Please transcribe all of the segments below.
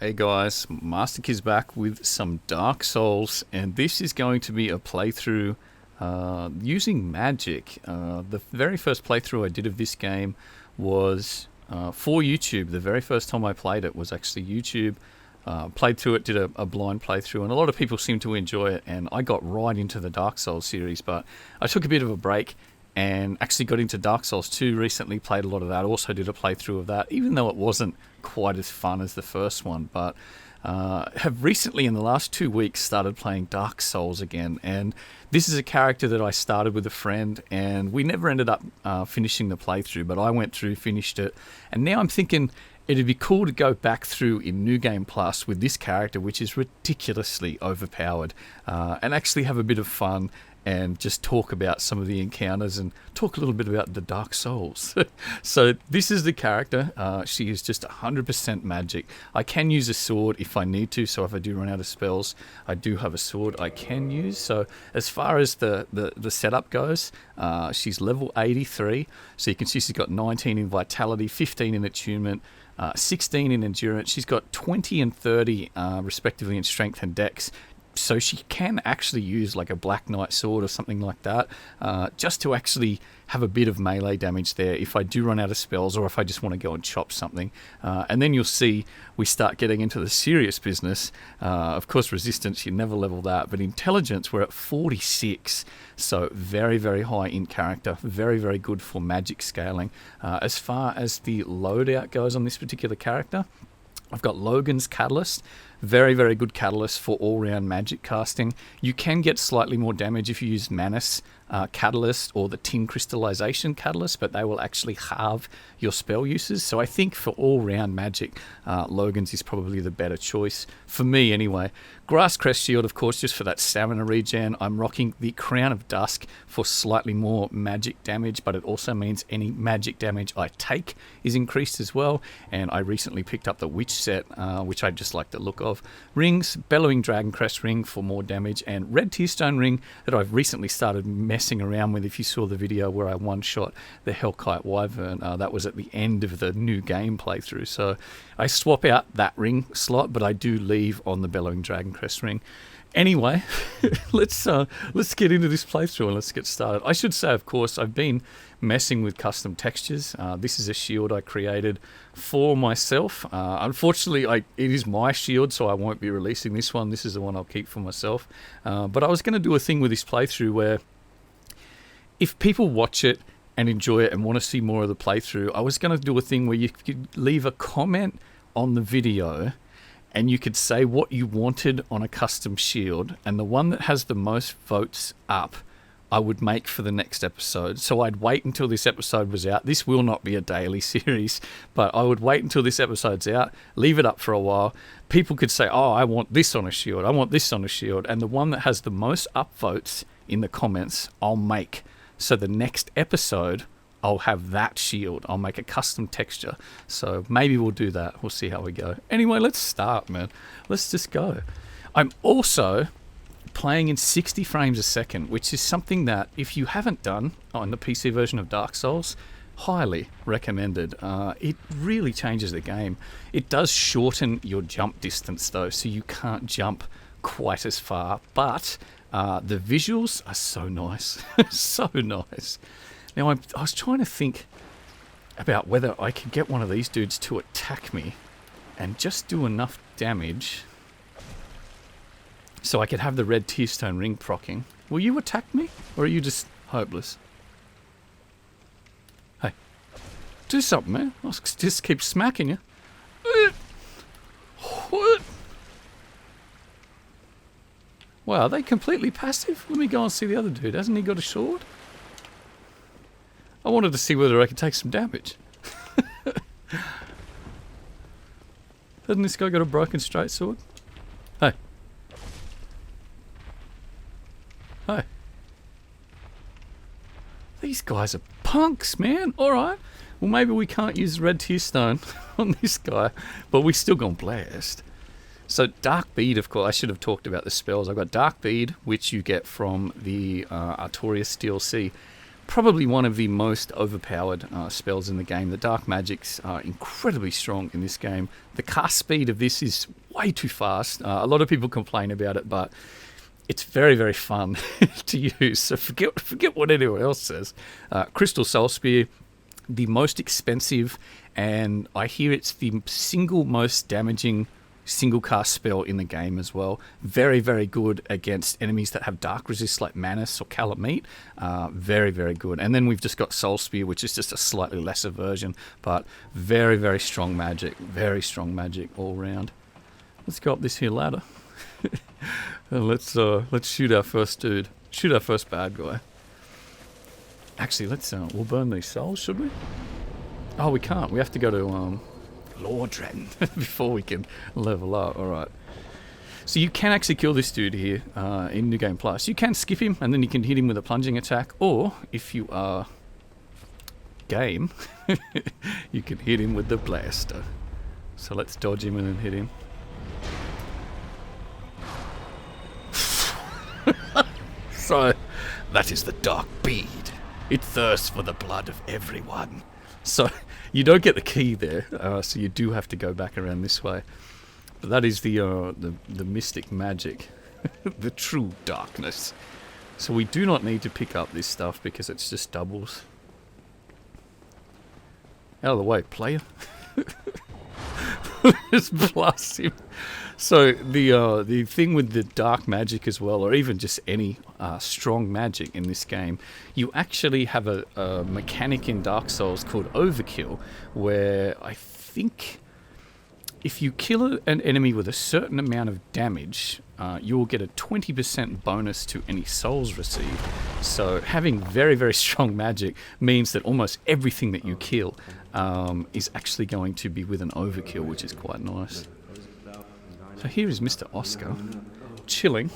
Hey guys, Masterkizz back with some Dark Souls, and this is going to be a playthrough using magic. The very first playthrough I did of this game was for YouTube. The very first time I played it was actually YouTube. Played through it, did a blind playthrough, and a lot of people seem to enjoy it, and I got right into the Dark Souls series, but I took a bit of a break and actually got into Dark Souls 2 recently, played a lot of that, also did a playthrough of that, even though it wasn't quite as fun as the first one, but have recently, in the last 2 weeks, started playing Dark Souls again, and this is a character that I started with a friend, and we never ended up finishing the playthrough, but I went through, finished it, and now I'm thinking it'd be cool to go back through in New Game Plus with this character, which is ridiculously overpowered, and actually have a bit of fun and just talk about some of the encounters and talk a little bit about the Dark Souls. So this is the character. She is just 100% magic. I can use a sword if I need to, so if I do run out of spells, I do have a sword I can use. So as far as the setup goes, she's level 83, so you can see she's got 19 in vitality, 15 in attunement, 16 in endurance. She's got 20 and 30 respectively in strength and dex. So she can actually use like a Black Knight sword or something like that, just to actually have a bit of melee damage there if I do run out of spells or if I just want to go and chop something. And then you'll see we start getting into the serious business. Of course, resistance, you never level that, but intelligence, we're at 46. So very, very high in character, very, very good for magic scaling. As far as the loadout goes on this particular character, I've got Logan's Catalyst, very, very good catalyst for all-round magic casting. You can get slightly more damage if you use Manus Catalyst or the Tin Crystallization Catalyst, but they will actually halve your spell uses. So I think for all-round magic, Logan's is probably the better choice, for me anyway. Grasscrest Shield, of course, just for that stamina regen. I'm rocking the Crown of Dusk for slightly more magic damage, but it also means any magic damage I take is increased as well. And I recently picked up the Witch set, which I just like the look of. Rings, Bellowing Dragoncrest ring for more damage, and Red Tearstone ring that I've recently started messing around with. If you saw the video where I one-shot the Hellkite Wyvern, that was at the end of the new game playthrough. So I swap out that ring slot, but I do leave on the Bellowing Dragoncrest ring. Anyway, let's get into this playthrough and let's get started. I should say, of course, I've been messing with custom textures. This is a shield I created for myself. Unfortunately, it is my shield, so I won't be releasing this one. This is the one I'll keep for myself. But I was going to do a thing with this playthrough where if people watch it and enjoy it and want to see more of the playthrough, I was going to do a thing where you could leave a comment on the video and you could say what you wanted on a custom shield, and the one that has the most votes up I would make for the next episode. So I'd wait until this episode was out. This will not be a daily series, but I would wait until this episode's out, leave it up for a while. People could say, oh, I want this on a shield, I want this on a shield, and the one that has the most upvotes in the comments, I'll make. So the next episode, I'll have that shield. I'll make a custom texture. So maybe we'll do that. We'll see how we go. Anyway, let's start, man. Let's just go. I'm also playing in 60 frames a second, which is something that if you haven't done on the PC version of Dark Souls, highly recommended. It really changes the game. It does shorten your jump distance though, so you can't jump quite as far, but the visuals are so nice. So nice. Now, I was trying to think about whether I could get one of these dudes to attack me and just do enough damage so I could have the Red Tearstone ring proccing. Will you attack me, or are you just hopeless? Hey, do something, man. I'll just keep smacking you. What? Wow, are they completely passive? Let me go and see the other dude. Hasn't he got a sword? I wanted to see whether I could take some damage. Hasn't this guy got a broken straight sword? Hey. Hey. These guys are punks, man. Alright. Well, maybe we can't use Red Tearstone on this guy, but we still gonna blast. So Dark Bead, of course, I should have talked about the spells. I've got Dark Bead, which you get from the Artorias DLC. probably one of the most overpowered spells in the game. The dark magics are incredibly strong in this game. The cast speed of this is way too fast. A lot of people complain about it, but it's very, very fun to use. So forget what anyone else says. Crystal Soul Spear, the most expensive, and I hear it's the single most damaging single cast spell in the game as well. Very, very good against enemies that have dark resist like Manus or Calamite. Very, very good. And then we've just got Soul Spear, which is just a slightly lesser version, but very, very strong magic. Very strong magic all round. Let's go up this here ladder. And let's shoot our first dude. Shoot our first bad guy. Actually, we'll burn these souls, should we? Oh, we can't. We have to go to Lordren before we can level up. Alright. So you can actually kill this dude here in New Game Plus. You can skip him and then you can hit him with a plunging attack, or if you are game, you can hit him with the blaster. So let's dodge him and then hit him. So that is the dark bead. It thirsts for the blood of everyone. So you don't get the key there, so you do have to go back around this way. But that is the mystic magic, the true darkness. So we do not need to pick up this stuff because it's just doubles. Out of the way, player. Just blast him. So the thing with the dark magic as well, or even just any strong magic in this game, you actually have a mechanic in Dark Souls called overkill, where I think if you kill an enemy with a certain amount of damage, you will get a 20% bonus to any souls received. So having very, very strong magic means that almost everything that you kill is actually going to be with an overkill, which is quite nice. So here is Mr. Oscar, chilling.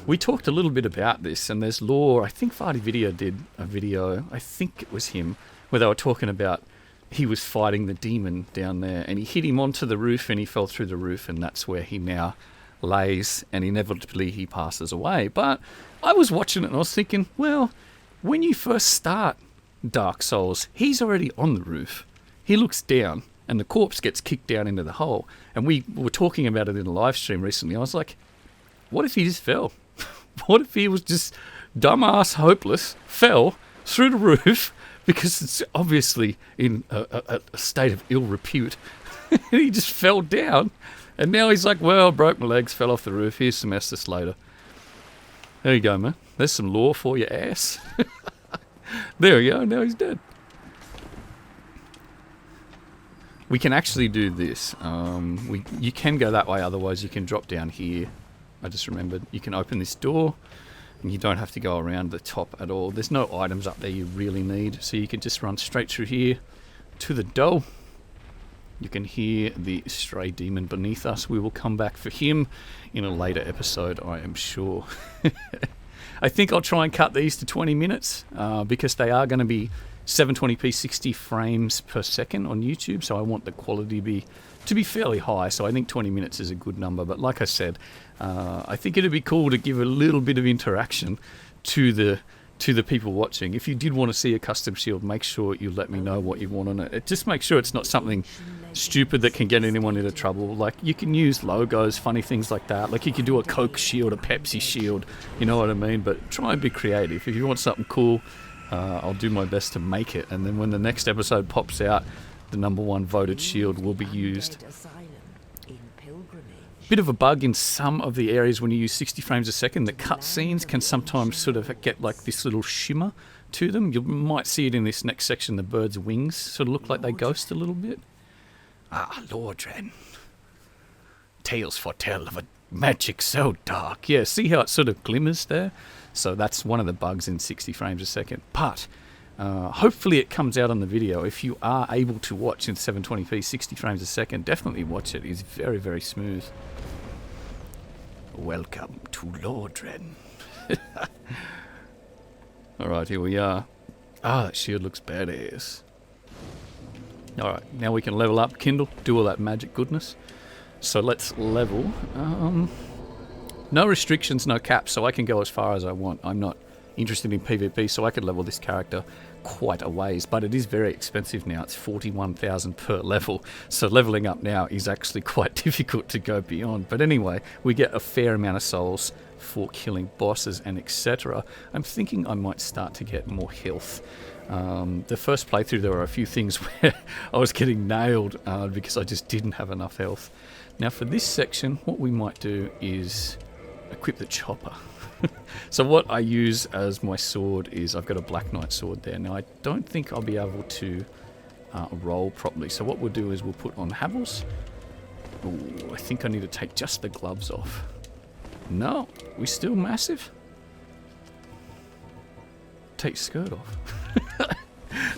We talked a little bit about this, and there's lore. I think Farty Video did a video, I think it was him, where they were talking about he was fighting the demon down there, and he hit him onto the roof, and he fell through the roof, and that's where he now lays, and inevitably he passes away. But I was watching it, and I was thinking, well, when you first start Dark Souls, he's already on the roof. He looks down, and the corpse gets kicked down into the hole. And we were talking about it in a live stream recently. I was like, what if he just fell? What if he was just dumbass, hopeless, fell through the roof because it's obviously in a state of ill repute. And he just fell down. And now he's like, well, broke my legs, fell off the roof. Here's some Estus later. There you go, man. There's some lore for your ass. There you go. Now he's dead. We can actually do this. You can go that way, otherwise you can drop down here. I just remembered. You can open this door, and you don't have to go around the top at all. There's no items up there you really need, so you can just run straight through here to the dough. You can hear the stray demon beneath us. We will come back for him in a later episode, I am sure. I think I'll try and cut these to 20 minutes, because they are going to be 720p 60 frames per second on YouTube, so I want the quality to be fairly high, so I think 20 minutes is a good number. But like I said, I think it'd be cool to give a little bit of interaction to the people watching. If you did want to see a custom shield, make sure you let me know what you want on it. Just make sure it's not something stupid that can get anyone into trouble. Like, you can use logos, funny things like that. Like, you can do a Coke shield, a Pepsi shield, you know what I mean? But try and be creative. If you want something cool, I'll do my best to make it, and then when the next episode pops out, the #1 voted shield will be used. Bit of a bug in some of the areas when you use 60 frames a second. The cutscenes can sometimes sort of get like this little shimmer to them. You might see it in this next section. The bird's wings sort of look like they ghost a little bit. Ah, Lordren. Tales foretell of a magic so dark. Yeah, see how it sort of glimmers there? So that's one of the bugs in 60 frames a second. But hopefully it comes out on the video. If you are able to watch in 720p 60 frames a second, definitely watch it. It's very, very smooth. Welcome to Lordren. Alright, here we are. Ah, that shield looks badass. Alright, now we can level up, kindle, do all that magic goodness. So let's level. No restrictions, no caps, so I can go as far as I want. I'm not interested in PvP, so I could level this character quite a ways, but it is very expensive now. It's 41,000 per level, so leveling up now is actually quite difficult to go beyond. But anyway, we get a fair amount of souls for killing bosses and etc. I'm thinking I might start to get more health. The first playthrough there were a few things where I was getting nailed because I just didn't have enough health. Now for this section, what we might do is equip the chopper. So what I use as my sword is, I've got a Black Knight sword there. Now I don't think I'll be able to roll properly, so what we'll do is we'll put on Havels. Ooh, I think I need to take just the gloves off. No, we're still massive. Take skirt off.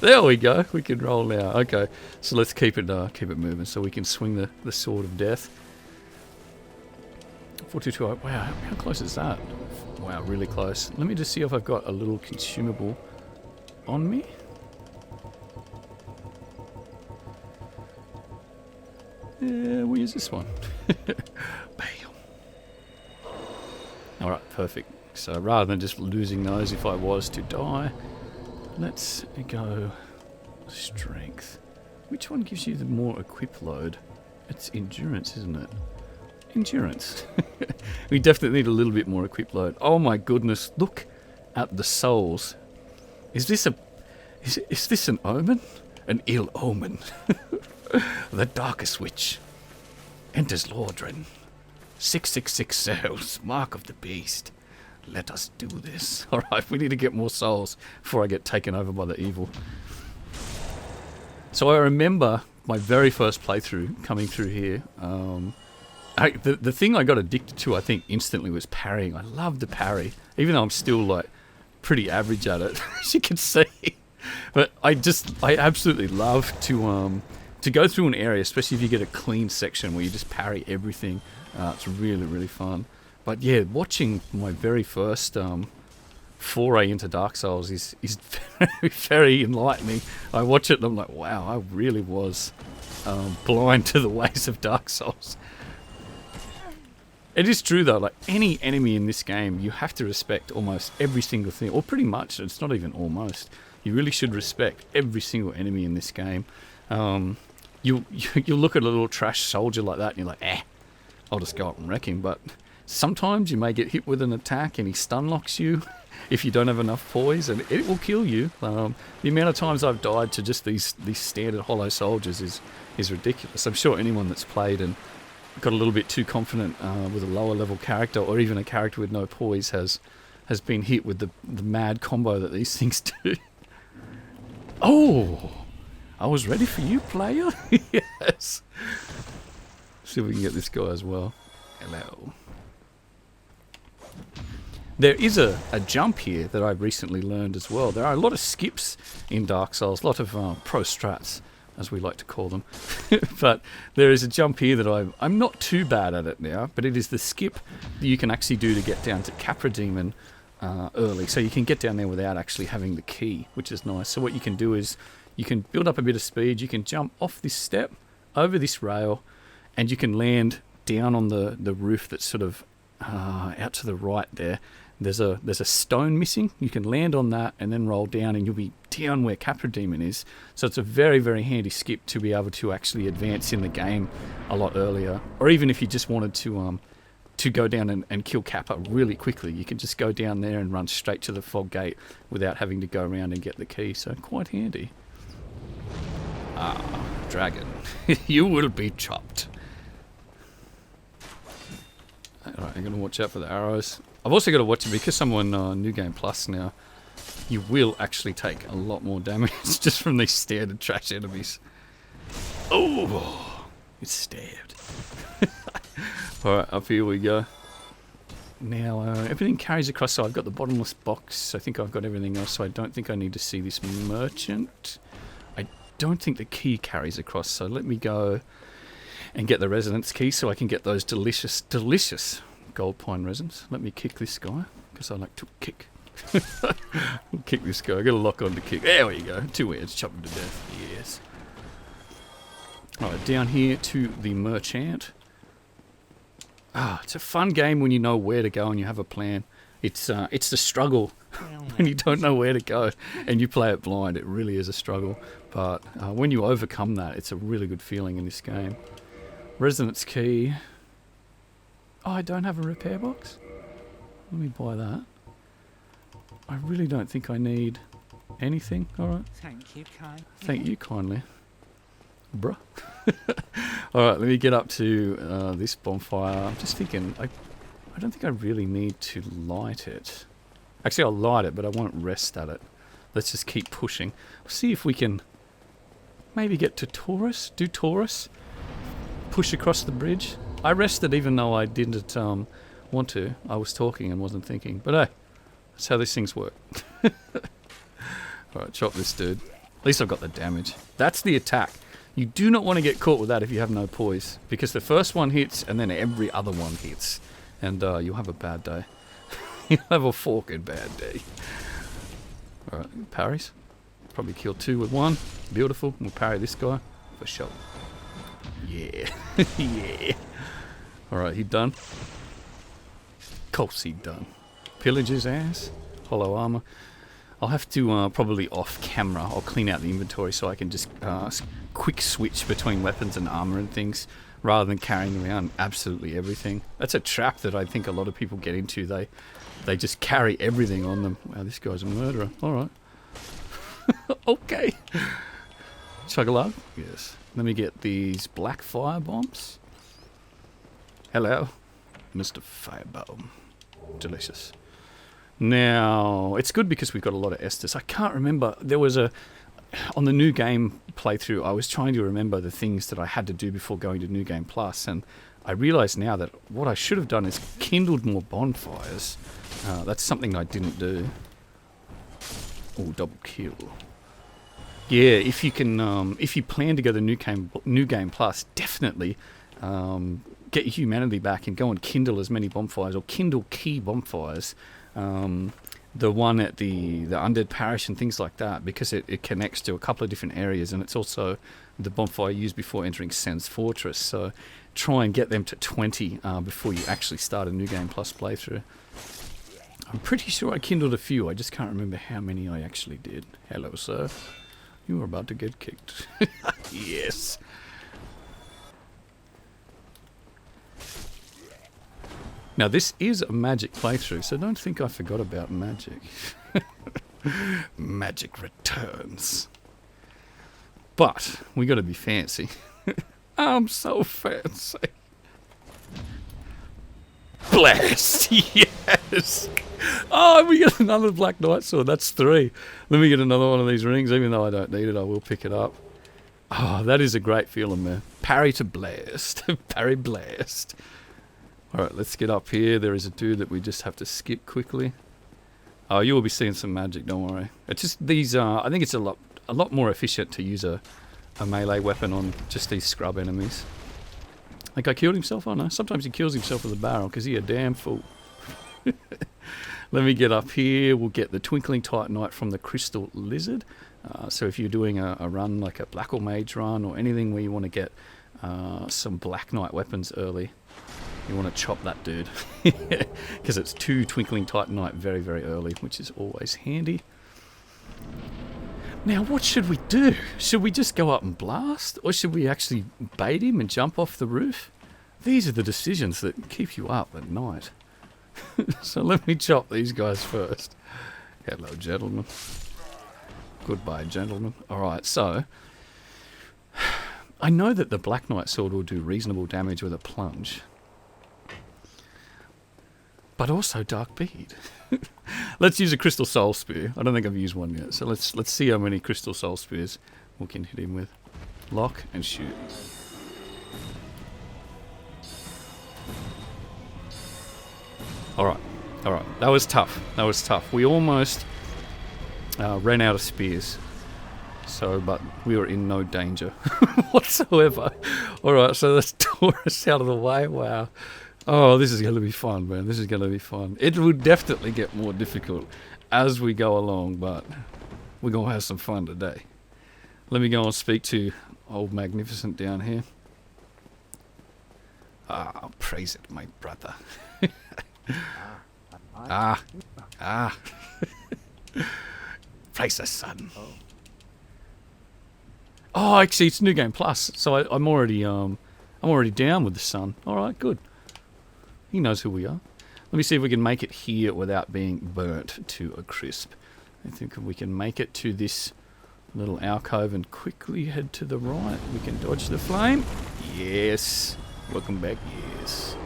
There we go, we can roll now. Okay, so let's keep it moving so we can swing the sword of death. 422, wow, how close is that? Wow, really close. Let me just see if I've got a little consumable on me. Yeah, we'll use this one. Bam. Alright, perfect. So rather than just losing those if I was to die, let's go strength. Which one gives you the more equip load? It's endurance, isn't it? Endurance. We definitely need a little bit more equip load. Oh my goodness, look at the souls. Is this an omen? An ill omen. The darkest witch enters Lordran. 666 souls, mark of the beast. Let us do this. Alright, we need to get more souls before I get taken over by the evil. So I remember my very first playthrough coming through here. The thing I got addicted to, I think, instantly was parrying. I love the parry, even though I'm still like pretty average at it, as you can see. But I absolutely love to go through an area, especially if you get a clean section where you just parry everything. It's really, really fun. But yeah, watching my very first foray into Dark Souls is very, very enlightening. I watch it and I'm like, wow, I really was blind to the ways of Dark Souls. It is true though, like any enemy in this game, you have to respect almost every single thing, or pretty much, it's not even almost. You really should respect every single enemy in this game. You look at a little trash soldier like that and you're like, I'll just go up and wreck him. But sometimes you may get hit with an attack and he stun locks you if you don't have enough poise, and it will kill you. The amount of times I've died to just these standard hollow soldiers is ridiculous. I'm sure anyone that's played and got a little bit too confident with a lower level character, or even a character with no poise, has been hit with the mad combo that these things do. Oh, I was ready for you, player. Yes. See if we can get this guy as well. Hello. There is a jump here that I've recently learned as well. There are a lot of skips in Dark Souls, a lot of pro strats, as we like to call them. But there is a jump here that I'm not too bad at it now, but it is the skip that you can actually do to get down to Capra Demon early. So you can get down there without actually having the key, which is nice. So what you can do is you can build up a bit of speed, you can jump off this step, over this rail, and you can land down on the roof that's sort of out to the right there. There's a stone missing. You can land on that and then roll down, and you'll be down where Capra Demon is. So it's a very, very handy skip to be able to actually advance in the game a lot earlier. Or even if you just wanted to go down and kill Kappa really quickly, you can just go down there and run straight to the fog gate without having to go around and get the key. So quite handy. Ah, dragon. You will be chopped. Alright, I'm going to watch out for the arrows. I've also got to watch it because I'm on New Game Plus now. You will actually take a lot more damage just from these standard trash enemies. Oh, it's stabbed. Alright, up here we go. Now, everything carries across, so I've got the bottomless box. I think I've got everything else, so I don't think I need to see this merchant. I don't think the key carries across, so let me go and get the residence key so I can get those delicious, delicious gold pine resins. Let me kick this guy, because I like to kick. We'll kick this guy. I got to lock on to kick. There we go. 2 words, chop him to death. Yes. Alright, down here to the merchant. Ah, it's a fun game when you know where to go and you have a plan. It's the struggle when you don't know where to go and you play it blind. It really is a struggle. But when you overcome that, it's a really good feeling in this game. Resonance key. Oh, I don't have a repair box? Let me buy that. I really don't think I need anything. Alright. Thank you, kindly. Thank you kindly. Bruh. Alright, let me get up to this bonfire. I'm just thinking, I don't think I really need to light it. Actually, I'll light it, but I won't rest at it. Let's just keep pushing. See if we can maybe get to Taurus. Do Taurus. Push across the bridge. I rested even though I didn't want to. I was talking and wasn't thinking. But hey, that's how these things work. Alright, chop this dude. At least I've got the damage. That's the attack. You do not want to get caught with that if you have no poise. Because the first one hits and then every other one hits. And you'll have a bad day. You'll have a forked bad day. Alright, parries. Probably kill 2 with 1. Beautiful. We'll parry this guy. For sure. Yeah. Yeah. Alright, he done. Of course he done. Pillage his ass. Hollow armor. I'll have to probably off camera. I'll clean out the inventory so I can just quick switch between weapons and armor and things rather than carrying around absolutely everything. That's a trap that I think a lot of people get into. They just carry everything on them. Wow, this guy's a murderer. Alright. Okay. Chug-a-lug? Yes. Let me get these black fire bombs. Hello, Mr. Firebomb. Delicious. Now, it's good because we've got a lot of Estus. I can't remember. There was on the new game playthrough, I was trying to remember the things that I had to do before going to New Game Plus, and I realise now that what I should have done is kindled more bonfires. That's something I didn't do. Oh, double kill. Yeah, if you can, if you plan to go to New Game Plus, definitely get your humanity back and go and kindle as many bonfires, or kindle key bonfires. The one at the Undead Parish and things like that, because it connects to a couple of different areas, and it's also the bonfire used before entering Sen's Fortress. So try and get them to 20 before you actually start a New Game Plus playthrough. I'm pretty sure I kindled a few. I just can't remember how many I actually did. Hello, sir. You were about to get kicked. Yes. Now, this is a magic playthrough, so don't think I forgot about magic. Magic returns. But we got to be fancy. I'm so fancy. Blast! Yes! Oh, we get another Black Knight sword. That's 3. Let me get another one of these rings. Even though I don't need it, I will pick it up. Oh, that is a great feeling, man. Parry to blast. Parry blast. Alright, let's get up here. There is a dude that we just have to skip quickly. Oh, you will be seeing some magic, don't worry. It's just these, I think it's a lot more efficient to use a melee weapon on just these scrub enemies. Like I killed himself? Oh no, sometimes he kills himself with a barrel because he a damn fool. Let me get up here. We'll get the Twinkling Titanite from the Crystal Lizard. So if you're doing a run like a Black or Mage run or anything where you want to get some Black Knight weapons early, you want to chop that dude. Because it's 2 Twinkling Titanite very, very early, which is always handy. Now, what should we do? Should we just go up and blast? Or should we actually bait him and jump off the roof? These are the decisions that keep you up at night. So let me chop these guys first. Hello, gentlemen. Goodbye, gentlemen. Alright, so I know that the Black Knight sword will do reasonable damage with a plunge. But also Dark Bead. Let's use a Crystal Soul Spear. I don't think I've used one yet. So let's see how many Crystal Soul Spears we can hit him with. Lock and shoot. Alright. Alright. That was tough. That was tough. We almost ran out of spears. So, but we were in no danger whatsoever. Alright, so let's Taurus out of the way. Wow. Oh, this is going to be fun, man. This is going to be fun. It will definitely get more difficult as we go along, but we're going to have some fun today. Let me go and speak to old Magnificent down here. Ah, praise it, my brother. Ah. Ah. Place the sun. Oh, actually, it's New Game Plus, so I'm already down with the sun. All right, good. He knows who we are. Let me see if we can make it here without being burnt to a crisp. I think we can make it to this little alcove and quickly head to the right. We can dodge the flame. Yes. Welcome back. Yes.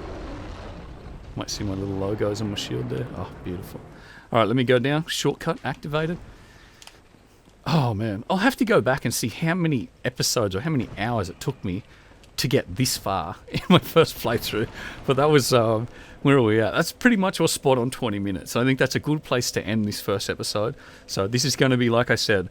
Might see my little logos on my shield there. Oh, beautiful. All right, let me go down. Shortcut activated. Oh, man. I'll have to go back and see how many episodes or how many hours it took me to get this far in my first playthrough. But that was, where are we at? That's pretty much all spot on 20 minutes. I think that's a good place to end this first episode. So this is going to be, like I said,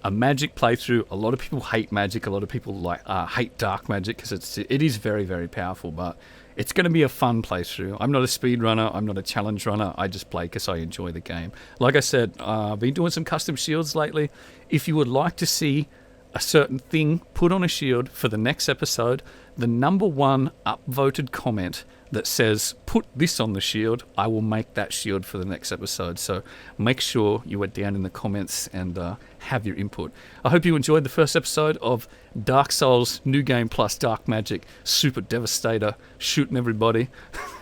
a magic playthrough. A lot of people hate magic. A lot of people hate dark magic because it is very, very powerful. But it's going to be a fun playthrough. I'm not a speed runner. I'm not a challenge runner. I just play because I enjoy the game. Like I said, I've been doing some custom shields lately. If you would like to see a certain thing put on a shield for the next episode, the number one upvoted comment that says, put this on the shield, I will make that shield for the next episode. So make sure you are down in the comments and have your input. I hope you enjoyed the first episode of Dark Souls New Game Plus Dark Magic Super Devastator, shooting everybody.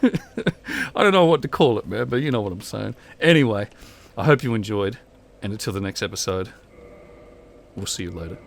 I don't know what to call it, man, but you know what I'm saying. Anyway, I hope you enjoyed, and until the next episode, we'll see you later.